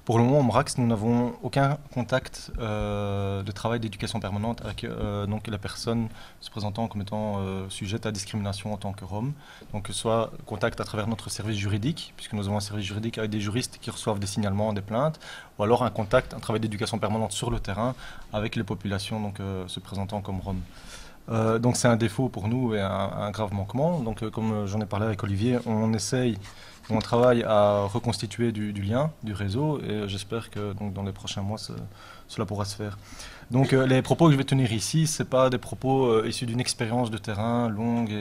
Pour le moment, au MRAX, nous n'avons aucun contact de travail d'éducation permanente avec donc la personne se présentant comme étant sujette à discrimination en tant que Rome. Donc, que ce soit contact à travers notre service juridique, puisque nous avons un service juridique avec des juristes qui reçoivent des signalements, des plaintes, ou alors un contact, un travail d'éducation permanente sur le terrain avec les populations donc, se présentant comme Roms. Donc c'est un défaut pour nous et un grave manquement. Donc comme j'en ai parlé avec Olivier, on travaille à reconstituer du lien, du réseau, et j'espère que donc, dans les prochains mois, cela pourra se faire. Donc les propos que je vais tenir ici, ce pas des propos issus d'une expérience de terrain longue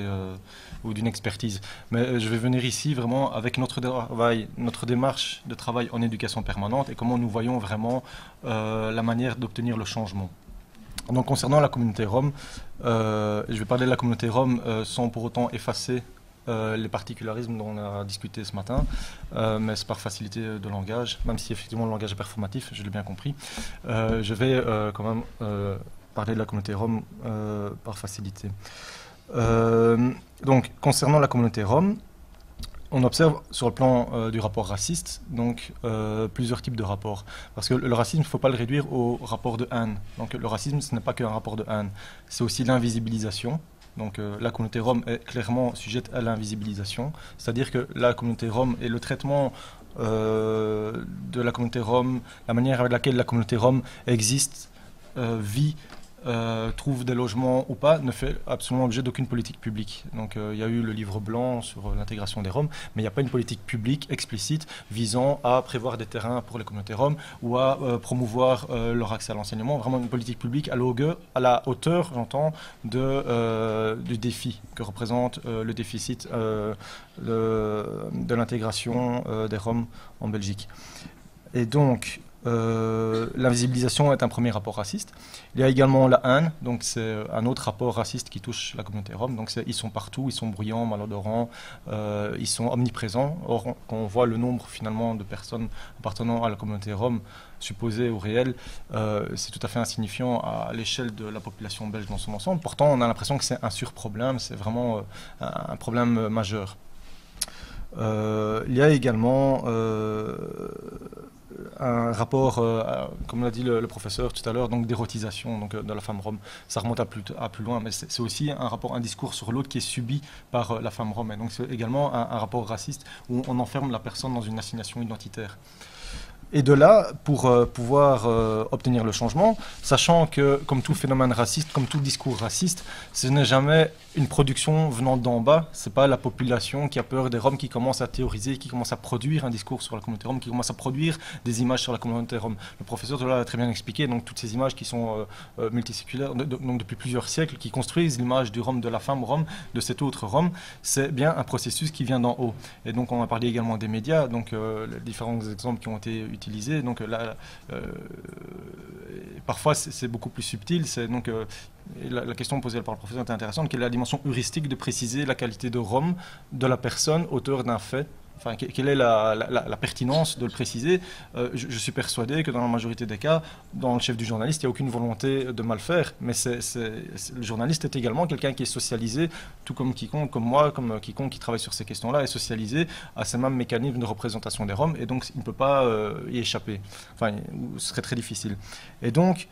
ou d'une expertise. Mais je vais venir ici vraiment avec notre travail, notre démarche de travail en éducation permanente et comment nous voyons vraiment la manière d'obtenir le changement. Donc concernant la communauté Rome, je vais parler de la communauté Rome sans pour autant effacer les particularismes dont on a discuté ce matin, mais c'est par facilité de langage, même si effectivement le langage est performatif, je l'ai bien compris. Je vais quand même parler de la communauté Rome par facilité. Donc concernant la communauté Rome, on observe sur le plan du rapport raciste donc plusieurs types de rapports. Parce que le racisme, il ne faut pas le réduire au rapport de haine. Donc le racisme, ce n'est pas qu'un rapport de haine. C'est aussi l'invisibilisation. Donc la communauté Rome est clairement sujette à l'invisibilisation. C'est-à-dire que la communauté Rome et le traitement de la communauté Rome, la manière avec laquelle la communauté Rome existe, vit, trouve des logements ou pas, ne fait absolument l'objet d'aucune politique publique. Donc il y a eu le livre blanc sur l'intégration des Roms, mais il n'y a pas une politique publique explicite visant à prévoir des terrains pour les communautés Roms ou à promouvoir leur accès à l'enseignement. Vraiment une politique publique à la hauteur, j'entends, du défi que représente le déficit de l'intégration des Roms en Belgique. Et donc, l'invisibilisation est un premier rapport raciste. Il y a également la haine, donc c'est un autre rapport raciste qui touche la communauté Rome. Donc ils sont partout, ils sont bruyants, malodorants, ils sont omniprésents. Or, quand on voit le nombre finalement de personnes appartenant à la communauté Rome, supposée ou réelle, c'est tout à fait insignifiant à l'échelle de la population belge dans son ensemble. Pourtant, on a l'impression que c'est un surproblème, c'est vraiment un problème majeur. Il y a également un rapport, comme l'a dit le professeur tout à l'heure, donc d'érotisation donc, de la femme rome. Ça remonte à plus loin, mais c'est aussi un discours sur l'autre qui est subi par la femme rome. Et donc c'est également un rapport raciste où on enferme la personne dans une assignation identitaire. Et de là, pour pouvoir obtenir le changement, sachant que, comme tout phénomène raciste, comme tout discours raciste, ce n'est jamais une production venant d'en bas, ce n'est pas la population qui a peur des Roms qui commence à théoriser, qui commence à produire un discours sur la communauté Rome, qui commence à produire des images sur la communauté Rome. Le professeur de là a très bien expliqué, donc toutes ces images qui sont multiséculaires, donc depuis plusieurs siècles, qui construisent l'image du Rome, de la femme Rome, de cet autre Rome, c'est bien un processus qui vient d'en haut. Et donc on a parlé également des médias, donc les différents exemples qui ont été utilisés. Donc là, parfois c'est beaucoup plus subtil. C'est donc la question posée par le professeur est intéressante. Quelle est la dimension heuristique de préciser la qualité de Rome de la personne auteur d'un fait? Enfin, quelle est la pertinence de le préciser? Je suis persuadé que dans la majorité des cas, dans le chef du journaliste, il n'y a aucune volonté de mal faire. Mais le journaliste est également quelqu'un qui est socialisé, tout comme quiconque, comme moi, comme quiconque qui travaille sur ces questions-là, est socialisé à ces mêmes mécanismes de représentation des Roms, et donc il ne peut pas y échapper. Enfin, ce serait très difficile. Et donc,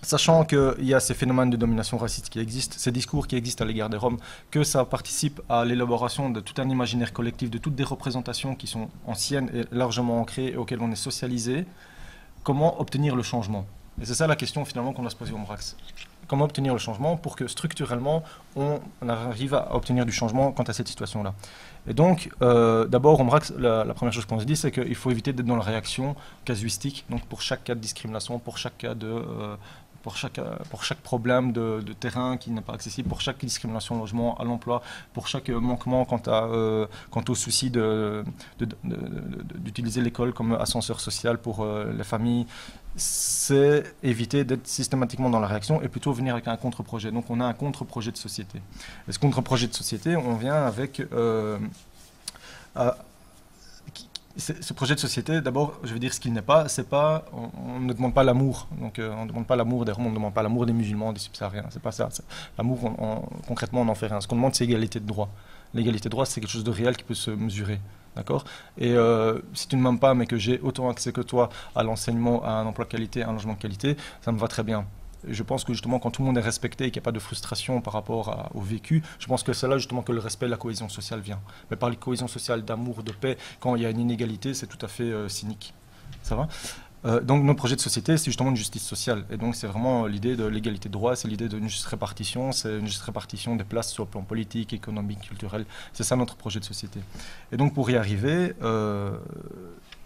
sachant qu'il y a ces phénomènes de domination raciste qui existent, ces discours qui existent à l'égard des Roms, que ça participe à l'élaboration de tout un imaginaire collectif, de toutes des représentations qui sont anciennes et largement ancrées et auxquelles on est socialisé, comment obtenir le changement? Et c'est ça la question finalement qu'on doit se poser au MRAX. Comment obtenir le changement pour que structurellement on arrive à obtenir du changement quant à cette situation-là? Et donc, d'abord, au MRAX, la première chose qu'on se dit, c'est qu'il faut éviter d'être dans la réaction casuistique, donc pour chaque cas de discrimination, pour chaque cas de... pour chaque problème de terrain qui n'est pas accessible, pour chaque discrimination au logement, à l'emploi, pour chaque manquement quant au souci d'utiliser l'école comme ascenseur social pour les familles, c'est éviter d'être systématiquement dans la réaction et plutôt venir avec un contre-projet. Donc on a un contre-projet de société. Et ce contre-projet de société, on vient avec... ce projet de société, d'abord, je vais dire ce qu'il n'est pas. C'est pas, on ne demande pas l'amour. Donc, on ne demande pas l'amour des Roms, on ne demande pas l'amour des musulmans, des subsahariens. C'est pas ça. L'amour, concrètement, on en fait rien. Ce qu'on demande, c'est l'égalité de droit. L'égalité de droit, c'est quelque chose de réel qui peut se mesurer. D'accord? Et si tu ne m'aimes pas, mais que j'ai autant accès que toi à l'enseignement, à un emploi de qualité, à un logement de qualité, ça me va très bien. Et je pense que justement, quand tout le monde est respecté et qu'il n'y a pas de frustration par rapport au vécu, je pense que c'est là justement que le respect et la cohésion sociale vient. Mais par la cohésion sociale, d'amour, de paix, quand il y a une inégalité, c'est tout à fait cynique. Ça va? Donc nos projets de société, c'est justement une justice sociale. Et donc c'est vraiment l'idée de l'égalité de droit, c'est l'idée d'une juste répartition, c'est une juste répartition des places sur le plan politique, économique, culturel. C'est ça notre projet de société. Et donc pour y arriver,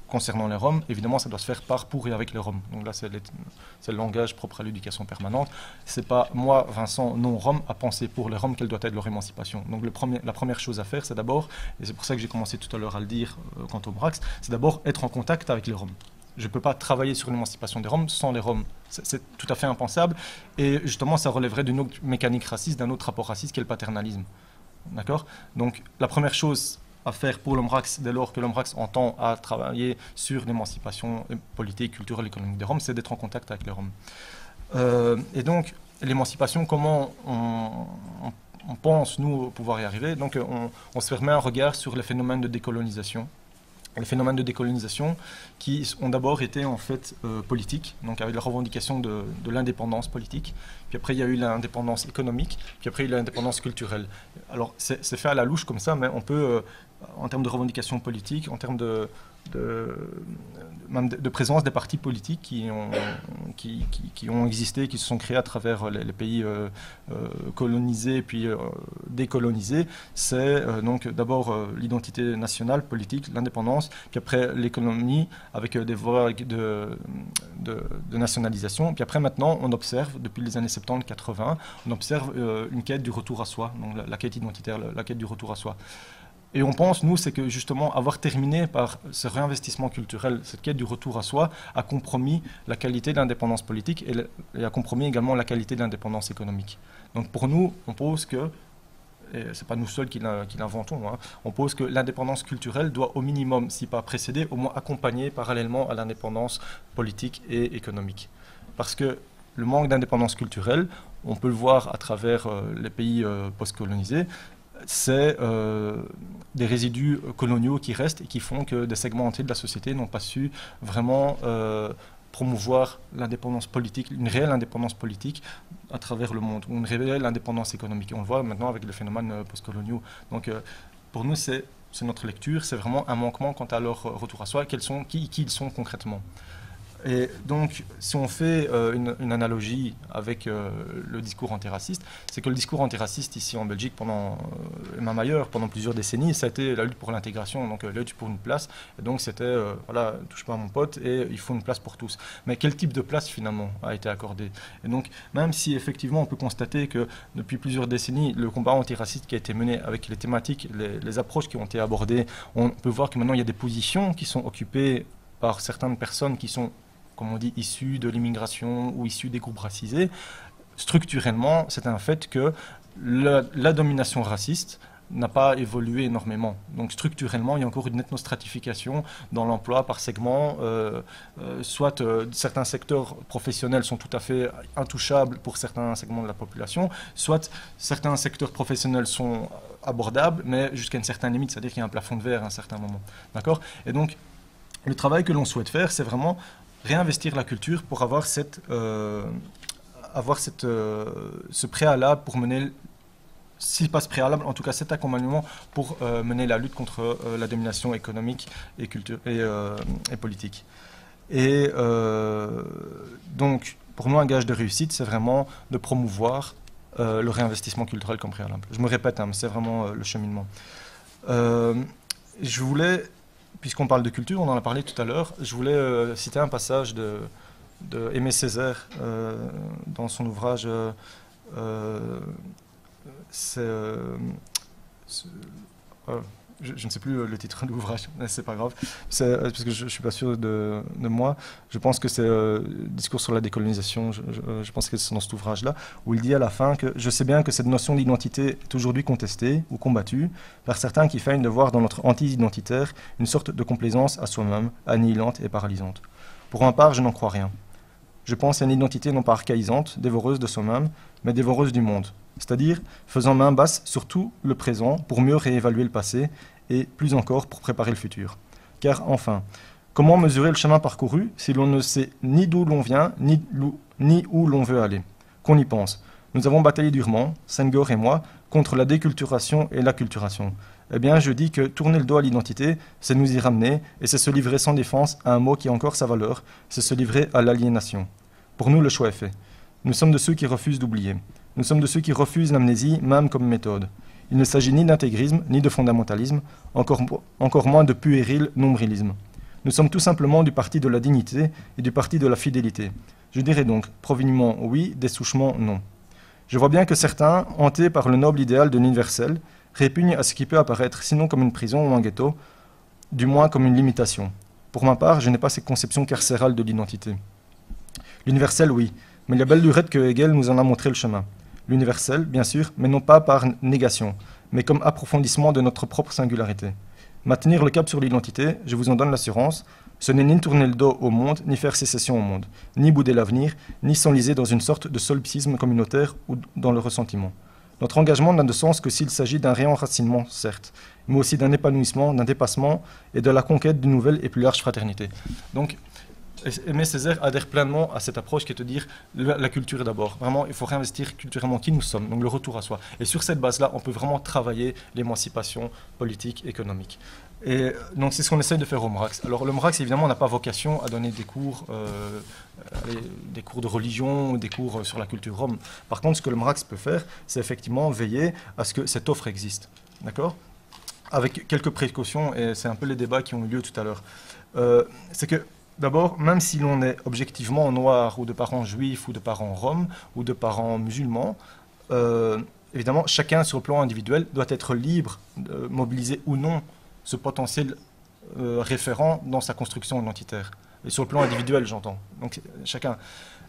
concernant les Roms, évidemment ça doit se faire par, pour et avec les Roms. Donc là c'est le langage propre à l'éducation permanente. C'est pas moi, Vincent, non Rom, à penser pour les Roms quelle doit être leur émancipation. Donc la première chose à faire, c'est d'abord, et c'est pour ça que j'ai commencé tout à l'heure à le dire quant au Brax, c'est d'abord être en contact avec les Roms. Je ne peux pas travailler sur l'émancipation des Roms sans les Roms. C'est tout à fait impensable. Et justement, ça relèverait d'une autre mécanique raciste, d'un autre rapport raciste qui est le paternalisme. D'accord? Donc, la première chose à faire pour l'OMRAX, dès lors que l'OMRAX entend à travailler sur l'émancipation politique, culturelle, économique des Roms, c'est d'être en contact avec les Roms. Et donc, l'émancipation, comment on pense, nous, pouvoir y arriver? Donc, on se permet un regard sur les phénomènes de décolonisation. Les phénomènes de décolonisation qui ont d'abord été en fait politiques, donc avec la revendication de l'indépendance politique, puis après il y a eu l'indépendance économique, puis après il y a eu l'indépendance culturelle. Alors c'est fait à la louche comme ça, mais on peut, en termes de revendication politique, en termes même de présence des partis politiques qui ont existé, qui se sont créés à travers les pays colonisés puis décolonisés, c'est donc d'abord l'identité nationale, politique, l'indépendance, puis après l'économie avec des voies de nationalisation, puis après maintenant on observe, depuis les années 70-80, on observe une quête du retour à soi, donc la quête identitaire, la quête du retour à soi. Et on pense, nous, c'est que justement avoir terminé par ce réinvestissement culturel, cette quête du retour à soi, a compromis la qualité de l'indépendance politique et a compromis également la qualité de l'indépendance économique. Donc pour nous, on pose que, et ce n'est pas nous seuls qui l'inventons, hein, on pose que l'indépendance culturelle doit au minimum, si pas précéder, au moins accompagner parallèlement à l'indépendance politique et économique. Parce que le manque d'indépendance culturelle, on peut le voir à travers les pays post-colonisés, c'est des résidus coloniaux qui restent et qui font que des segments entiers de la société n'ont pas su vraiment promouvoir l'indépendance politique, une réelle indépendance politique à travers le monde, ou une réelle indépendance économique. Et on le voit maintenant avec les phénomènes postcoloniaux. Donc pour nous, c'est notre lecture, c'est vraiment un manquement quant à leur retour à soi, qui ils sont concrètement. Et donc, si on fait une analogie avec le discours antiraciste, c'est que le discours antiraciste ici en Belgique, et même ailleurs, pendant plusieurs décennies, ça a été la lutte pour l'intégration, donc la lutte pour une place. Et donc, c'était, voilà, touche pas à mon pote, et il faut une place pour tous. Mais quel type de place, finalement, a été accordé? Et donc, même si, effectivement, on peut constater que depuis plusieurs décennies, le combat antiraciste qui a été mené avec les thématiques, les approches qui ont été abordées, on peut voir que maintenant, il y a des positions qui sont occupées par certaines personnes qui sont, comme on dit, issus de l'immigration ou issus des groupes racisés. Structurellement, c'est un fait que la domination raciste n'a pas évolué énormément. Donc structurellement, il y a encore une ethnostratification dans l'emploi par segment. Soit certains secteurs professionnels sont tout à fait intouchables pour certains segments de la population, soit certains secteurs professionnels sont abordables, mais jusqu'à une certaine limite, c'est-à-dire qu'il y a un plafond de verre à un certain moment. D'accord? Et donc, le travail que l'on souhaite faire, c'est vraiment réinvestir la culture pour avoir ce préalable pour mener, si pas ce préalable, en tout cas cet accompagnement pour mener la lutte contre la domination économique et politique. Et donc, pour nous, un gage de réussite, c'est vraiment de promouvoir le réinvestissement culturel comme préalable. Je me répète, hein, mais c'est vraiment le cheminement. Je voulais, puisqu'on parle de culture, on en a parlé tout à l'heure, je voulais citer un passage de Aimé Césaire dans son ouvrage je ne sais plus le titre de l'ouvrage, mais c'est pas grave, parce que je ne suis pas sûr de moi. Je pense que c'est Discours sur la décolonisation, je pense que c'est dans cet ouvrage-là, où il dit à la fin que je sais bien que cette notion d'identité est aujourd'hui contestée ou combattue par certains qui feignent de voir dans notre anti-identitaire une sorte de complaisance à soi-même, annihilante et paralysante. Pour ma part, je n'en crois rien. Je pense à une identité non pas archaïsante, dévoreuse de soi-même, mais dévoreuse du monde, c'est-à-dire faisant main basse sur tout le présent pour mieux réévaluer le passé et plus encore pour préparer le futur. Car enfin, comment mesurer le chemin parcouru si l'on ne sait ni d'où l'on vient, ni où l'on veut aller? Qu'on y pense. Nous avons bataillé durement, Senghor et moi, contre la déculturation et l'acculturation. Eh bien, je dis que tourner le dos à l'identité, c'est nous y ramener, et c'est se livrer sans défense à un mot qui a encore sa valeur, c'est se livrer à l'aliénation. Pour nous, le choix est fait. Nous sommes de ceux qui refusent d'oublier. Nous sommes de ceux qui refusent l'amnésie, même comme méthode. Il ne s'agit ni d'intégrisme, ni de fondamentalisme, encore moins de puéril nombrilisme. Nous sommes tout simplement du parti de la dignité et du parti de la fidélité. Je dirais donc, provinement oui, dessouchement non. Je vois bien que certains, hantés par le noble idéal de l'universel, répugnent à ce qui peut apparaître sinon comme une prison ou un ghetto, du moins comme une limitation. Pour ma part, je n'ai pas cette conception carcérale de l'identité. L'universel, oui, mais il y a belle lurette que Hegel nous en a montré le chemin. L'universel, bien sûr, mais non pas par négation, mais comme approfondissement de notre propre singularité. Maintenir le cap sur l'identité, je vous en donne l'assurance, ce n'est ni tourner le dos au monde, ni faire sécession au monde, ni bouder l'avenir, ni s'enliser dans une sorte de solipsisme communautaire ou dans le ressentiment. Notre engagement n'a de sens que s'il s'agit d'un réenracinement, certes, mais aussi d'un épanouissement, d'un dépassement et de la conquête d'une nouvelle et plus large fraternité. Donc, Aimé Césaire adhère pleinement à cette approche qui est de dire la culture d'abord. Vraiment, il faut réinvestir culturellement qui nous sommes, donc le retour à soi. Et sur cette base-là, on peut vraiment travailler l'émancipation politique, économique. Et donc c'est ce qu'on essaye de faire au MRAX. Alors le MRAX, évidemment, n'a pas vocation à donner des cours de religion, des cours sur la culture rome. Par contre, ce que le MRAX peut faire, c'est effectivement veiller à ce que cette offre existe. D'accord ? Avec quelques précautions, et c'est un peu les débats qui ont eu lieu tout à l'heure. C'est que d'abord, même si l'on est objectivement noir ou de parents juifs ou de parents roms ou de parents musulmans, évidemment, chacun sur le plan individuel doit être libre de mobiliser ou non ce potentiel référent dans sa construction identitaire. Et sur le plan individuel, j'entends. Donc chacun,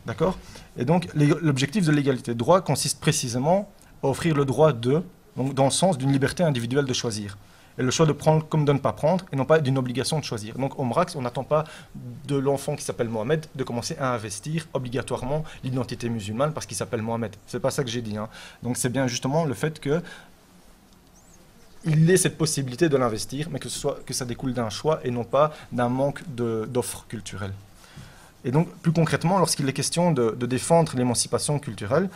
d'accord? Et donc l'objectif de l'égalité de droit consiste précisément à offrir le droit de, donc dans le sens d'une liberté individuelle de choisir. Et le choix de prendre comme de ne pas prendre, et non pas d'une obligation de choisir. Donc au MRAX, on n'attend pas de l'enfant qui s'appelle Mohamed de commencer à investir obligatoirement l'identité musulmane parce qu'il s'appelle Mohamed. C'est pas ça que j'ai dit. Hein. Donc c'est bien justement le fait que il ait cette possibilité de l'investir, mais que ça découle d'un choix et non pas d'un manque d'offres culturelles. Et donc, plus concrètement, lorsqu'il est question de défendre l'émancipation culturelle,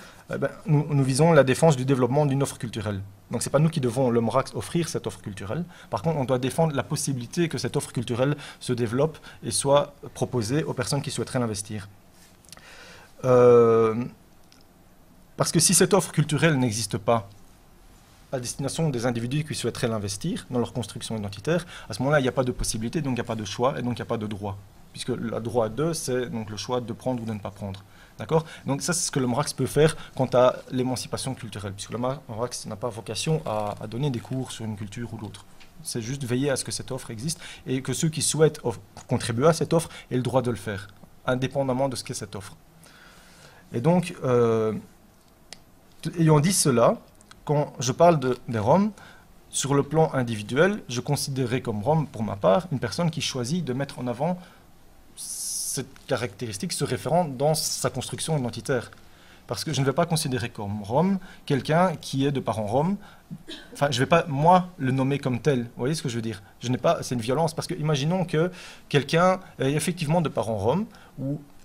nous visons la défense du développement d'une offre culturelle. Donc, ce n'est pas nous qui devons, le MRAX, offrir cette offre culturelle. Par contre, on doit défendre la possibilité que cette offre culturelle se développe et soit proposée aux personnes qui souhaiteraient l'investir. Parce que si cette offre culturelle n'existe pas, à destination des individus qui souhaiteraient l'investir dans leur construction identitaire, à ce moment-là, il n'y a pas de possibilité, donc il n'y a pas de choix, et donc il n'y a pas de droit. Puisque le droit de, c'est donc le choix de prendre ou de ne pas prendre. D'accord? Donc ça, c'est ce que le MRAX peut faire quant à l'émancipation culturelle, puisque le MRAX n'a pas vocation à donner des cours sur une culture ou l'autre. C'est juste veiller à ce que cette offre existe, et que ceux qui souhaitent contribuer à cette offre aient le droit de le faire, indépendamment de ce qu'est cette offre. Et donc, ayant dit cela, quand je parle des Roms, sur le plan individuel, je considérais comme Rom, pour ma part, une personne qui choisit de mettre en avant cette caractéristique, ce référent dans sa construction identitaire. Parce que je ne vais pas considérer comme Rom quelqu'un qui est de parents Roms. Enfin, je ne vais pas, moi, le nommer comme tel. Vous voyez ce que je veux dire? C'est une violence. Parce que imaginons que quelqu'un est effectivement de parents Roms,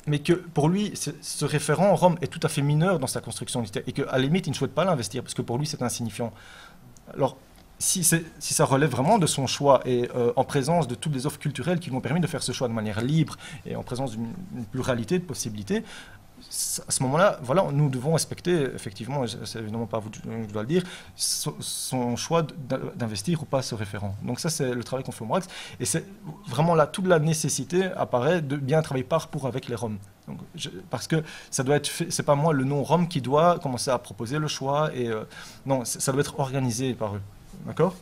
mais que pour lui, ce référent Rom est tout à fait mineur dans sa construction identitaire et qu'à la limite, il ne souhaite pas l'investir parce que pour lui, c'est insignifiant. Alors, si ça relève vraiment de son choix et en présence de toutes les offres culturelles qui lui ont permis de faire ce choix de manière libre et en présence d'une pluralité de possibilités, à ce moment-là, voilà, nous devons respecter, effectivement, c'est évidemment pas vous que je dois le dire, son choix d'investir ou pas ce référent. Donc ça, c'est le travail qu'on fait au MRAX. Et c'est vraiment là, toute la nécessité apparaît de bien travailler par pour avec les Roms. Donc, parce que ça doit être fait, c'est pas moi, le non-Rom, qui doit commencer à proposer le choix. Et, non, ça doit être organisé par eux. D'accord ?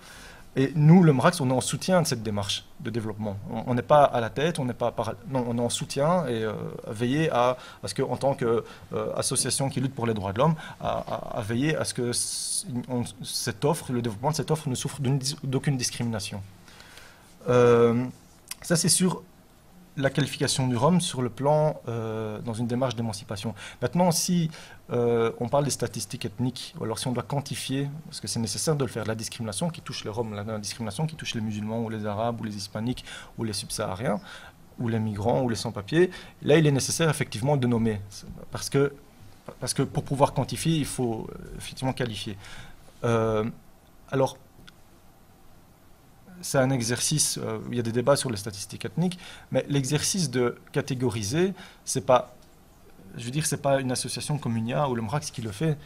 Et nous, le MRAX, on est en soutien de cette démarche de développement. On n'est pas à la tête, on est en soutien et veiller à ce qu'en tant qu'association qui lutte pour les droits de l'homme, à veiller à ce que cette offre, le développement de cette offre ne souffre d'aucune discrimination. Ça, c'est sur la qualification du Rome sur le plan dans une démarche d'émancipation. Maintenant, si on parle des statistiques ethniques, ou alors si on doit quantifier, parce que c'est nécessaire de le faire, la discrimination qui touche les Roms, la discrimination qui touche les musulmans ou les Arabes ou les Hispaniques ou les subsahariens, ou les migrants ou les sans-papiers, là il est nécessaire effectivement de nommer, parce que pour pouvoir quantifier, il faut effectivement qualifier. Alors, c'est un exercice, il y a des débats sur les statistiques ethniques, mais l'exercice de catégoriser, c'est pas, je veux dire, c'est pas une association comme UNIA ou le MRAX qui le fait.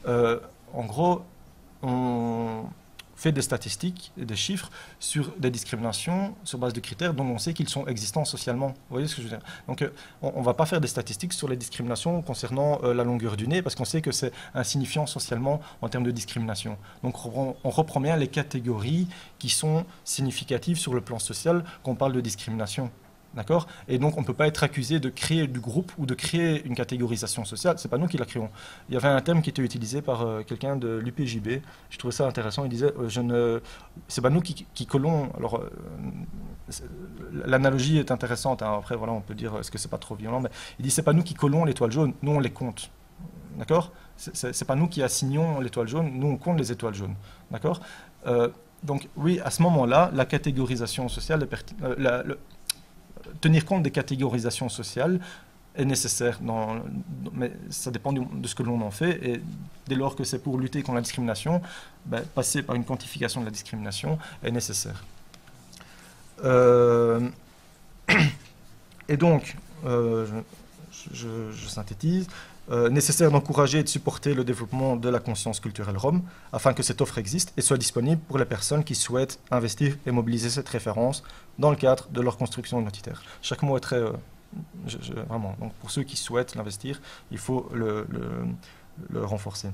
En gros, on fait des statistiques et des chiffres sur des discriminations sur base de critères dont on sait qu'ils sont existants socialement. Vous voyez ce que je veux dire? Donc, on ne va pas faire des statistiques sur les discriminations concernant la longueur du nez parce qu'on sait que c'est insignifiant socialement en termes de discrimination. Donc, on reprend bien les catégories qui sont significatives sur le plan social quand on parle de discrimination. D'accord? Et donc, on ne peut pas être accusé de créer du groupe ou de créer une catégorisation sociale. Ce n'est pas nous qui la créons. Il y avait un terme qui était utilisé par quelqu'un de l'UPJB. Je trouvais ça intéressant. Il disait c'est pas nous qui collons. Alors, l'analogie est intéressante. Hein. Après, voilà, on peut dire est-ce que c'est pas trop violent. Mais il dit c'est pas nous qui collons l'étoile jaune. Nous, on les compte. D'accord? C'est pas nous qui assignons l'étoile jaune. Nous, on compte les étoiles jaunes. D'accord? Donc, oui, à ce moment-là, la catégorisation sociale est tenir compte des catégorisations sociales est nécessaire, mais ça dépend de ce que l'on en fait. Et dès lors que c'est pour lutter contre la discrimination, passer par une quantification de la discrimination est nécessaire. Et donc, je synthétise, nécessaire d'encourager et de supporter le développement de la conscience culturelle rome, afin que cette offre existe et soit disponible pour les personnes qui souhaitent investir et mobiliser cette référence dans le cadre de leur construction identitaire. Chaque mot est très... vraiment, donc pour ceux qui souhaitent l'investir, il faut le renforcer.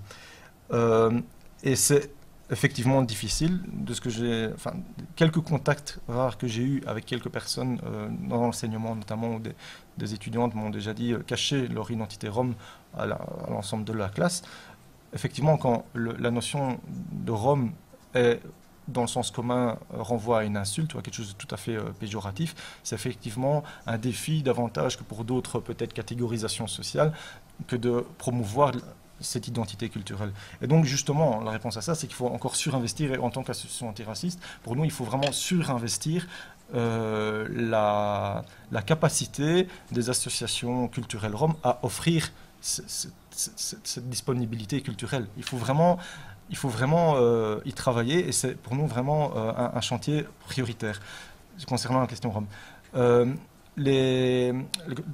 Et c'est effectivement difficile, de ce que j'ai... Enfin, quelques contacts rares que j'ai eus avec quelques personnes dans l'enseignement, notamment des étudiantes m'ont déjà dit cacher leur identité rome à l'ensemble de la classe. Effectivement, quand la notion de rome est dans le sens commun renvoie à une insulte ou à quelque chose de tout à fait péjoratif, c'est effectivement un défi davantage que pour d'autres peut-être catégorisations sociales que de promouvoir cette identité culturelle. Et donc justement, la réponse à ça, c'est qu'il faut encore surinvestir, et en tant qu'association antiraciste, pour nous, il faut vraiment surinvestir la capacité des associations culturelles roms à offrir cette disponibilité culturelle. Il faut vraiment y travailler, et c'est pour nous vraiment un chantier prioritaire concernant la question rome. Les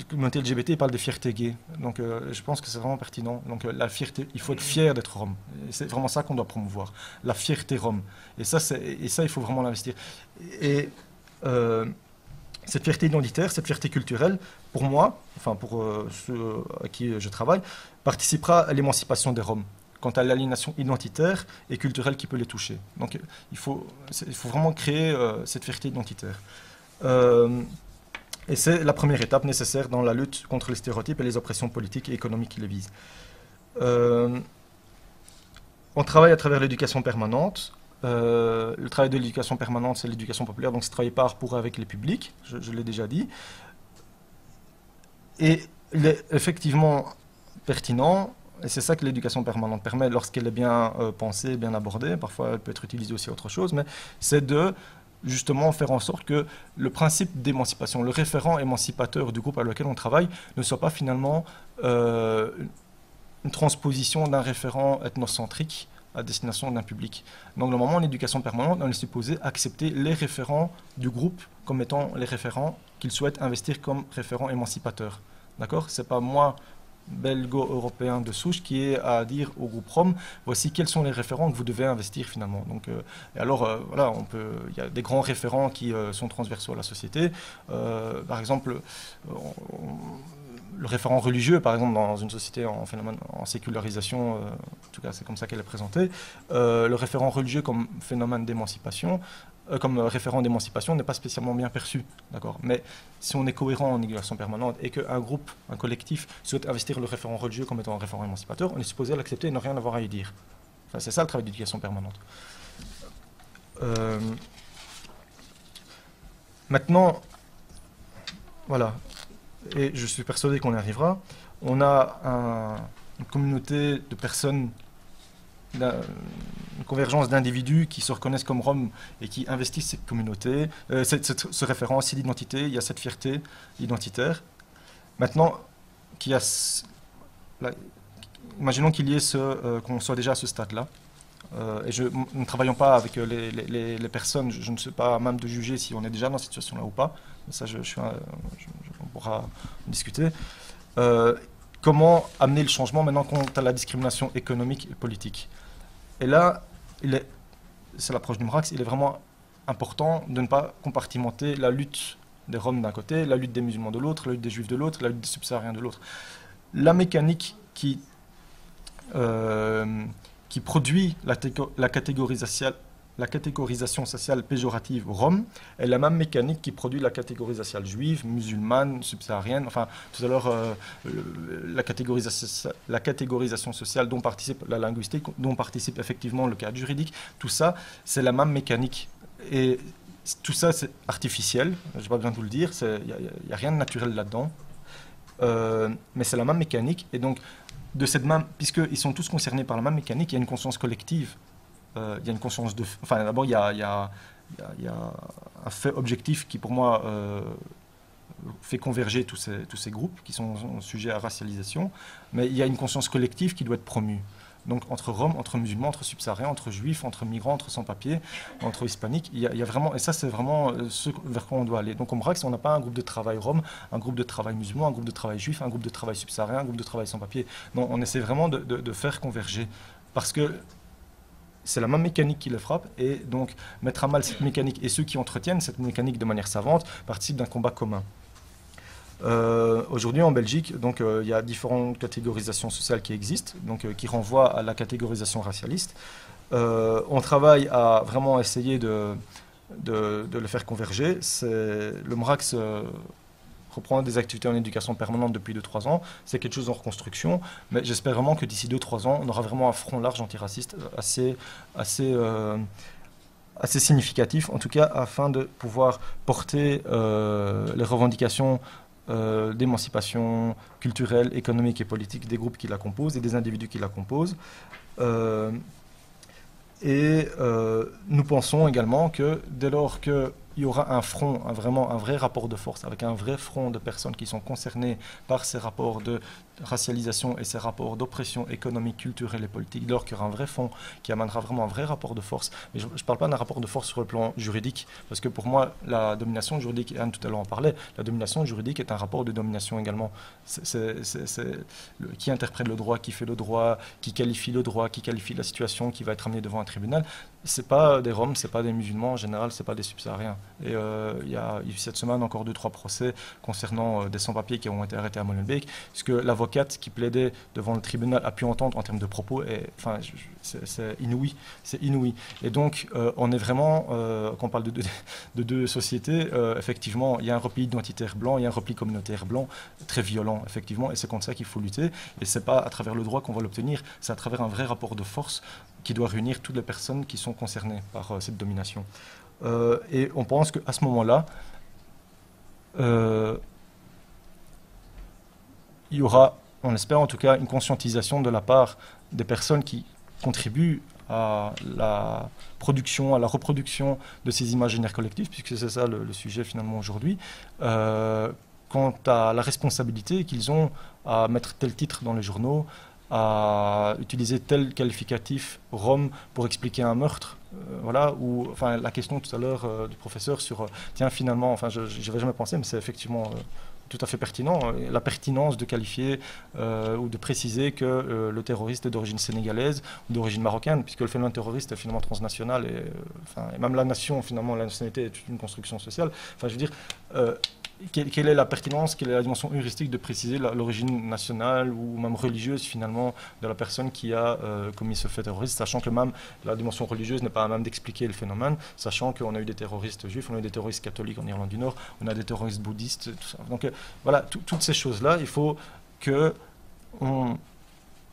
communautés LGBT parlent des fiertés gays, donc je pense que c'est vraiment pertinent. Donc la fierté, il faut être fier d'être rome. C'est vraiment ça qu'on doit promouvoir, la fierté rome. Et ça, il faut vraiment l'investir. Et cette fierté identitaire, cette fierté culturelle, pour moi, enfin pour ceux à qui je travaille, participera à l'émancipation des Roms quant à l'aliénation identitaire et culturelle qui peut les toucher. Donc il faut vraiment créer cette fierté identitaire. Et c'est la première étape nécessaire dans la lutte contre les stéréotypes et les oppressions politiques et économiques qui les visent. On travaille à travers l'éducation permanente. Le travail de l'éducation permanente, c'est l'éducation populaire, donc c'est travailler par, pour, avec les publics, je l'ai déjà dit. Et il est effectivement pertinent, et c'est ça que l'éducation permanente permet lorsqu'elle est bien pensée, bien abordée, parfois elle peut être utilisée aussi à autre chose, mais c'est de justement faire en sorte que le principe d'émancipation, le référent émancipateur du groupe avec lequel on travaille, ne soit pas finalement une transposition d'un référent ethnocentrique à destination d'un public. Donc normalement, en éducation permanente, on est supposé accepter les référents du groupe comme étant les référents qu'ils souhaitent investir comme référents émancipateurs. D'accord? C'est pas moi, belgo-européen de souche, qui est à dire au groupe Rome, voici quels sont les référents que vous devez investir finalement. Donc, et alors, voilà, il y a des grands référents qui sont transversaux à la société. Par exemple, le référent religieux, par exemple, dans une société en phénomène, en sécularisation, en tout cas c'est comme ça qu'elle est présentée, le référent religieux comme phénomène d'émancipation, comme référent d'émancipation n'est pas spécialement bien perçu, d'accord. Mais si on est cohérent en éducation permanente et qu'un groupe, un collectif souhaite investir le référent religieux comme étant un référent émancipateur, on est supposé l'accepter et ne rien avoir à y dire. Enfin, c'est ça le travail d'éducation permanente. Maintenant, voilà, et je suis persuadé qu'on y arrivera, on a une communauté de personnes, une convergence d'individus qui se reconnaissent comme Roms et qui investissent cette communauté, ce référentiel d'identité, il y a cette fierté identitaire. Maintenant, imaginons qu'il y ait qu'on soit déjà à ce stade-là. Nous ne travaillons pas avec les personnes, je ne sais pas même de juger si on est déjà dans cette situation-là ou pas. Ça, on pourra en discuter. Comment amener le changement maintenant quant à la discrimination économique et politique? Et là, c'est l'approche du Mrax, il est vraiment important de ne pas compartimenter la lutte des Roms d'un côté, la lutte des musulmans de l'autre, la lutte des juifs de l'autre, la lutte des subsahariens de l'autre. La mécanique qui produit la catégorisation sociale péjorative Rome est la même mécanique qui produit la catégorisation juive, musulmane, subsaharienne. Enfin, tout à l'heure, la catégorisation sociale dont participe la linguistique, dont participe effectivement le cadre juridique, tout ça, c'est la même mécanique. Et tout ça, c'est artificiel, je n'ai pas besoin de vous le dire, il n'y a rien de naturel là-dedans. Mais c'est la même mécanique, et donc, puisqu'ils sont tous concernés par la même mécanique, il y a une conscience collective. Il y a une conscience de... Enfin, d'abord, il y a un fait objectif qui, pour moi, fait converger tous ces groupes qui sont sujets à racialisation, mais il y a une conscience collective qui doit être promue. Donc, entre Roms, entre musulmans, entre subsahariens, entre juifs, entre migrants, entre sans-papiers, entre hispaniques, il y a vraiment... Et ça, c'est vraiment ce vers quoi on doit aller. Donc, au Mrax, on n'a pas un groupe de travail Rom, un groupe de travail musulman, un groupe de travail juif, un groupe de travail subsaharien, un groupe de travail sans-papiers. Non, on essaie vraiment de faire converger. Parce que c'est la même mécanique qui les frappe, et donc mettre à mal cette mécanique, et ceux qui entretiennent cette mécanique de manière savante participent d'un combat commun. Aujourd'hui en Belgique, donc, il y a différentes catégorisations sociales qui existent, donc, qui renvoient à la catégorisation racialiste. On travaille à vraiment essayer de le faire converger. Le Mrax reprend des activités en éducation permanente depuis 2-3 ans. C'est quelque chose en reconstruction, mais j'espère vraiment que d'ici 2-3 ans, on aura vraiment un front large antiraciste assez significatif, en tout cas, afin de pouvoir porter les revendications d'émancipation culturelle, économique et politique des groupes qui la composent et des individus qui la composent. Nous pensons également que dès lors qu'il y aura un front, vraiment un vrai rapport de force, avec un vrai front de personnes qui sont concernées par ces rapports de racialisation et ces rapports d'oppression économique, culturelle et politique, dès lors qu'il y aura un vrai front qui amènera vraiment un vrai rapport de force. Mais je ne parle pas d'un rapport de force sur le plan juridique, parce que pour moi, la domination juridique, Anne tout à l'heure en parlait, la domination juridique est un rapport de domination également. Qui interprète le droit, qui fait le droit, qui qualifie le droit, qui qualifie la situation, qui va être amené devant un tribunal. C'est pas des Roms, c'est pas des musulmans, en général, c'est pas des subsahariens. Et il y a eu cette semaine encore 2-3 procès concernant des sans-papiers qui ont été arrêtés à Molenbeek, puisque l'avocate qui plaidait devant le tribunal a pu entendre en termes de propos, et enfin, c'est inouï, c'est inouï. Et donc, on est vraiment, quand on parle de deux sociétés, effectivement, il y a un repli identitaire blanc, il y a un repli communautaire blanc, très violent, effectivement, et c'est contre ça qu'il faut lutter. Et c'est pas à travers le droit qu'on va l'obtenir, c'est à travers un vrai rapport de force qui doit réunir toutes les personnes qui sont concernées par cette domination. Et on pense qu'à ce moment-là, il y aura, on espère en tout cas, une conscientisation de la part des personnes qui contribuent à la production, à la reproduction de ces imaginaires collectifs, puisque c'est ça le sujet finalement aujourd'hui, quant à la responsabilité qu'ils ont à mettre tel titre dans les journaux, à utiliser tel qualificatif Rome pour expliquer un meurtre. Voilà, ou enfin, la question tout à l'heure du professeur sur, tiens finalement, enfin je n'y avais jamais pensé, mais c'est effectivement tout à fait pertinent, la pertinence de qualifier ou de préciser que le terroriste est d'origine sénégalaise ou d'origine marocaine, puisque le phénomène terroriste est finalement transnational, et même la nation, finalement, la nationalité est une construction sociale. Enfin, je veux dire, quelle est la pertinence, quelle est la dimension heuristique de préciser l'origine nationale ou même religieuse finalement de la personne qui a commis ce fait terroriste, sachant que même la dimension religieuse n'est pas à même d'expliquer le phénomène, sachant qu'on a eu des terroristes juifs, on a eu des terroristes catholiques en Irlande du Nord, on a des terroristes bouddhistes, tout ça. Donc voilà, toutes ces choses-là, il faut que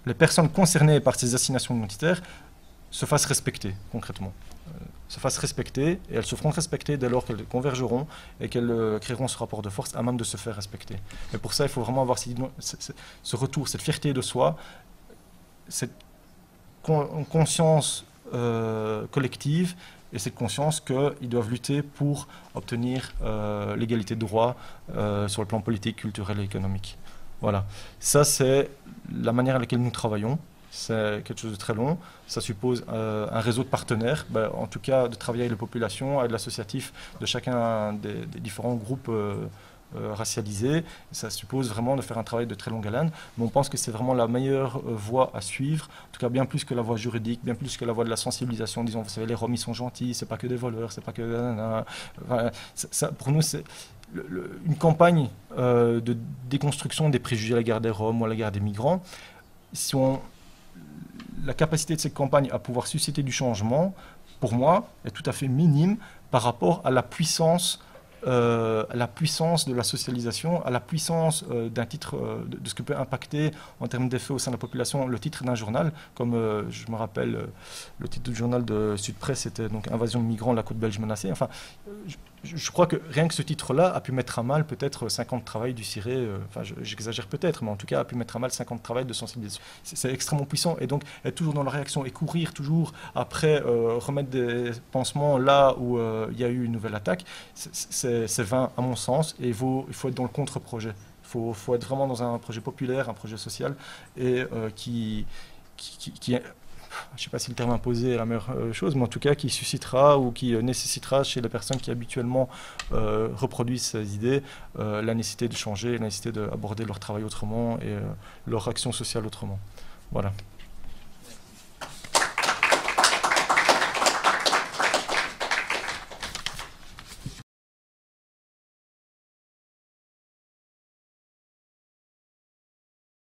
les personnes concernées par ces assignations identitaires se fassent respecter concrètement. se fassent respecter, et elles se feront respecter dès lors qu'elles convergeront et qu'elles créeront ce rapport de force à même de se faire respecter. Mais pour ça, il faut vraiment avoir ce retour, cette fierté de soi, cette conscience collective et cette conscience qu'ils doivent lutter pour obtenir l'égalité de droit sur le plan politique, culturel et économique. Voilà. Ça, c'est la manière à laquelle nous travaillons. C'est quelque chose de très long. Ça suppose un réseau de partenaires, en tout cas de travailler avec les populations, avec l'associatif de chacun des différents groupes racialisés. Ça suppose vraiment de faire un travail de très longue haleine. Mais on pense que c'est vraiment la meilleure voie à suivre, en tout cas bien plus que la voie juridique, bien plus que la voie de la sensibilisation. Disons, vous savez, les Roms, ils sont gentils, c'est pas que des voleurs, c'est pas que... Enfin, ça, pour nous, c'est... une campagne de déconstruction des préjugés à l'égard des Roms ou à l'égard des migrants. Si la capacité de cette campagne à pouvoir susciter du changement, pour moi, est tout à fait minime par rapport à la puissance de la socialisation, à la puissance d'un titre, de ce que peut impacter en termes d'effet au sein de la population le titre d'un journal. Comme je me rappelle, le titre du journal de Sud Presse était donc Invasion de migrants, la côte belge menacée. Enfin, je crois que rien que ce titre-là a pu mettre à mal peut-être 50 travails du CIRE, enfin j'exagère peut-être, mais en tout cas a pu mettre à mal 50 travails de sensibilisation. C'est extrêmement puissant, et donc être toujours dans la réaction et courir toujours après remettre des pansements là où il y a eu une nouvelle attaque, c'est vain à mon sens, et il faut être dans le contre-projet. Il faut être vraiment dans un projet populaire, un projet social, et qui est... Je ne sais pas si le terme imposé est la meilleure chose, mais en tout cas qui suscitera ou qui nécessitera chez les personnes qui habituellement reproduisent ces idées la nécessité de changer, la nécessité d'aborder leur travail autrement et leur action sociale autrement. Voilà.